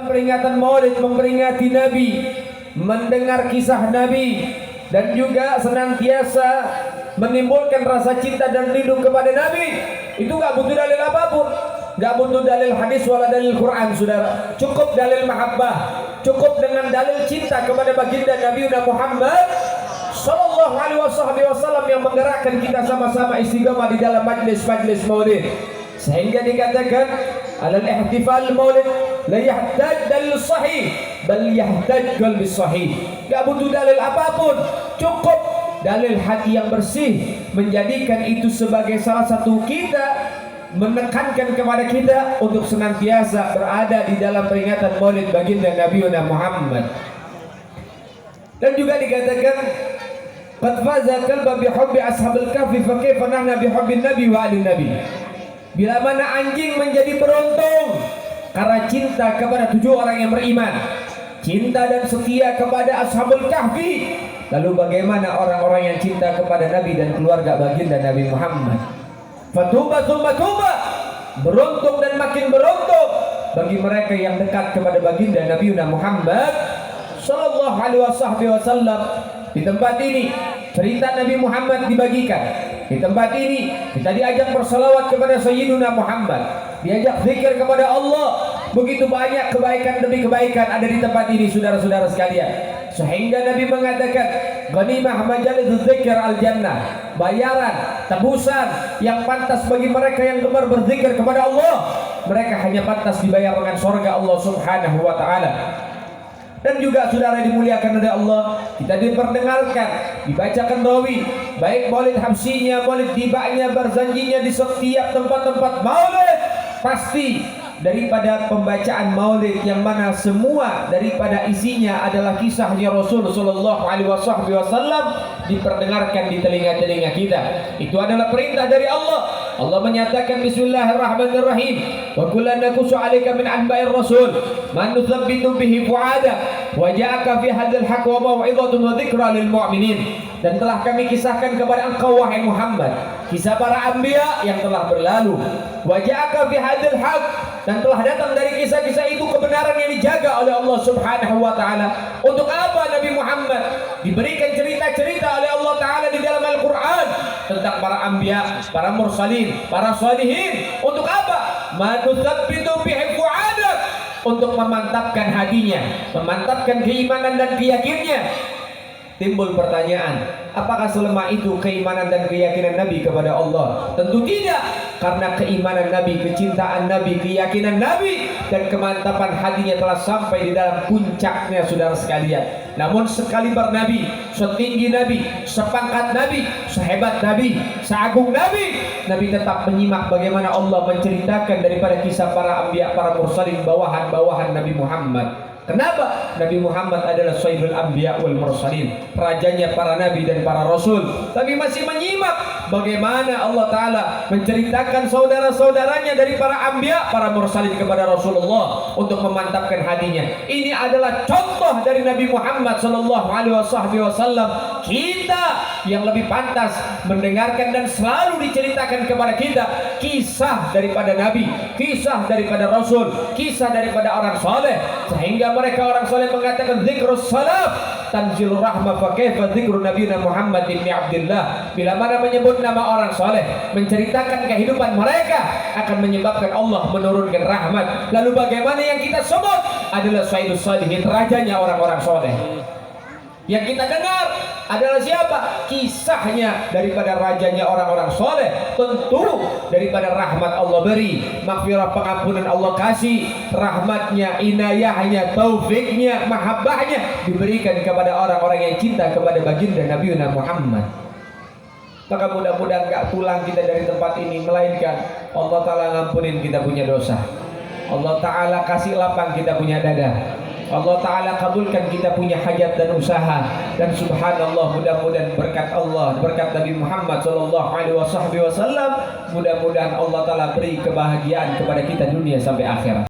peringatan Maulid memperingati Nabi, mendengar kisah Nabi, dan juga senantiasa menimbulkan rasa cinta dan rindu kepada Nabi. Itu gak butuh dalil apapun, gak butuh dalil hadis wala dalil Quran, saudara. Cukup dalil mahabbah, cukup dengan dalil cinta kepada baginda Nabi Muhammad Sallallahu Alaihi Wasallam yang menggerakkan kita sama-sama istiqamah di dalam majlis-majlis Maulid. Sehingga dikatakan alal ihtifal Maulid la yahtaj dalil sahih bal yahtaj qalbi sahih. Gak butuh dalil apapun, cukup dalil hati yang bersih menjadikan itu sebagai salah satu kita, menekankan kepada kita untuk senantiasa berada di dalam peringatan Maulid baginda Nabi Muhammad. Dan juga dikatakan qad faza qalba bi hubbi ashabil kahfi fa kaifa nahna bi hubbin nabi wa ali nabi. Bila mana anjing menjadi beruntung karena cinta kepada 7 orang yang beriman, cinta dan setia kepada ashabul kahfi, lalu bagaimana orang-orang yang cinta kepada Nabi dan keluarga baginda Nabi Muhammad? Fatuba thumma tuba, beruntung dan makin beruntung bagi mereka yang dekat kepada baginda Nabi Muhammad Sallallahu Alaihi Wasallam. Di tempat ini cerita Nabi Muhammad dibagikan. Di tempat ini kita diajak bersalawat kepada Sayyidina Muhammad, diajak zikir kepada Allah. Begitu banyak kebaikan demi kebaikan ada di tempat ini, saudara-saudara sekalian. Sehingga Nabi mengatakan ghanimah majalis zikir al-jannah, bayaran, tebusan yang pantas bagi mereka yang gemar berzikir kepada Allah. Mereka hanya pantas dibayar dengan surga Allah Subhanahu wa taala. Dan juga saudara dimuliakan oleh Allah, kita diperdengarkan, dibacakan rawi, baik maulid habsinya, maulid tibanya, berzanjinya di setiap tempat-tempat maulid. Pasti daripada pembacaan maulid yang mana semua daripada isinya adalah kisahnya Rasul Sallallahu Alaihi Wasallam diperdengarkan di telinga-telinga kita. Itu adalah perintah dari Allah. Allah menyatakan Bismillahirrahmanirrahim, wa kullan naqussu 'alaika min anba'ir rasul man nuthabbitu bihi fu'ada wa ja'aka fi hadzal haqq wa mau'izatun wa dzikra lil mu'minin. Dan telah kami kisahkan kepada engkau wahai Muhammad kisah para anbiya yang telah berlalu. Wa ja'aka fi hadzal haqq, dan telah datang dari kisah-kisah itu kebenaran yang dijaga oleh Allah Subhanahu wa taala. Untuk apa Nabi Muhammad diberikan cerita-cerita oleh Allah taala di dalam Al-Qur'an tentang para anbiya, para mursalin, para salihin? Untuk apa? Manusabbitu bihi fu'adak, untuk memantapkan hatinya, memantapkan keimanan dan keyakinannya. Timbul pertanyaan, apakah selemah itu keimanan dan keyakinan Nabi kepada Allah? Tentu tidak, karena keimanan Nabi, kecintaan Nabi, keyakinan Nabi, dan kemantapan hatinya telah sampai di dalam puncaknya, saudara sekalian. Namun sekaliber Nabi, setinggi Nabi, sepangkat Nabi, sehebat Nabi, seagung Nabi, Nabi tetap menyimak bagaimana Allah menceritakan daripada kisah para anbiya, para mursalin, bawahan-bawahan Nabi Muhammad. Kenapa? Nabi Muhammad adalah Sayyidul Anbiya wal Mursalin, rajanya para nabi dan para rasul. Tapi masih menyimak bagaimana Allah Ta'ala menceritakan saudara-saudaranya dari para anbiya, para mursalin kepada Rasulullah untuk memantapkan hatinya. Ini adalah contoh dari Nabi Muhammad Sallallahu Alaihi Wasallam. Kita yang lebih pantas mendengarkan dan selalu diceritakan kepada kita kisah daripada Nabi, kisah daripada Rasul, kisah daripada orang saleh. Sehingga mereka orang soleh mengatakan zikrus salaf tanzilur rahmah, fa kaifa zikru nabiyina Muhammad ibn Abdullah. Bila mana menyebut nama orang soleh, menceritakan kehidupan mereka, akan menyebabkan Allah menurunkan rahmat. Lalu bagaimana yang kita sebut adalah Sayyidus Salihin, rajanya orang-orang soleh. Yang kita dengar adalah siapa? Kisahnya daripada rajanya orang-orang soleh. Tentu daripada rahmat Allah beri, maghfirah pengampunan Allah kasih, rahmatnya, inayahnya, taufiknya, mahabbahnya diberikan kepada orang-orang yang cinta kepada baginda Nabi Muhammad. Maka mudah-mudahan gak pulang kita dari tempat ini, melainkan Allah Ta'ala ngampunin kita punya dosa, Allah Ta'ala kasih lapang kita punya dada, Allah Ta'ala kabulkan kita punya hajat dan usaha. Dan subhanallah, mudah-mudahan berkat Allah, berkat Nabi Muhammad Sallallahu Alaihi Wasallam, mudah-mudahan Allah Ta'ala beri kebahagiaan kepada kita dunia sampai akhirat.